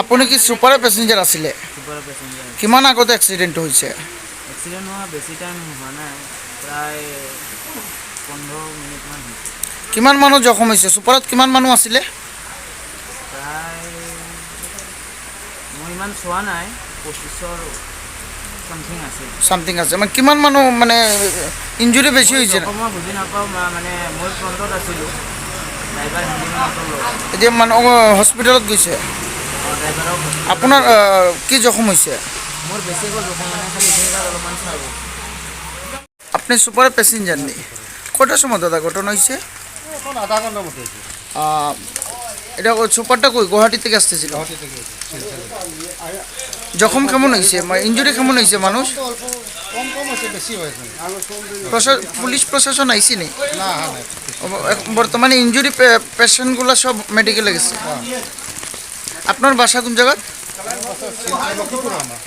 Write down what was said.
আপুনি কি ছুপাৰৰ পেছেঞ্জাৰ আছিলে? ছুপাৰৰ পেছেঞ্জাৰ। কিমান আগতে এক্সিডেণ্ট হৈছে? এক্সিডেণ্ট হোৱা বেছি টাইম হোৱা নাই, প্ৰায় 15 মিনিটমান হৈছে। কিমান মানুহ জখম হৈছে? ছুপাৰত কিমান মানুহ আছিলে? প্ৰায় মই ইমান চোৱা নাই, 25ৰ চামথিং আছিল। চামথিং আছে মানে কিমান মানুহ মানে ইঞ্জুৰি বেছি হৈছে? মই বুজি নাপাওঁ, মানে মই ফ্ৰণ্টত আছিলোঁ, ড্ৰাইভাৰ হেণ্ডিঙৰ ওচৰত। এতিয়া মানুহ হস্পিটেলত গৈছে। ড্ৰাইভাৰক আপোনাৰ কি জখম হৈছে? মোৰ বেছি গ'ল জখম, মানে খালি ডিঙিত অলপমান চাব। আপনি সুপার প্যাসেঞ্জার নেই? কটার সময় দাদা ঘটনা হয়েছে? এখন আধা ঘন্টার মতো হয়েছে। এটা সুপারটা কই গুয়াহাটি থেকে আসতেছিল? গুয়াহাটি থেকে জখম কেমন হয়েছে, ইঞ্জুরি কেমন হয়েছে মানুষ? অল্প কম কম হয়েছে, বেশি হয়েছে। পুলিশ প্রশাসন আইসি নেই? না হ্যাঁ বর্তমানে ইঞ্জুরি পেশেন্টগুলো সব মেডিকেলে গেছে। আপনার বাসা কোন জায়গা? লক্ষ্মীপুর আমার।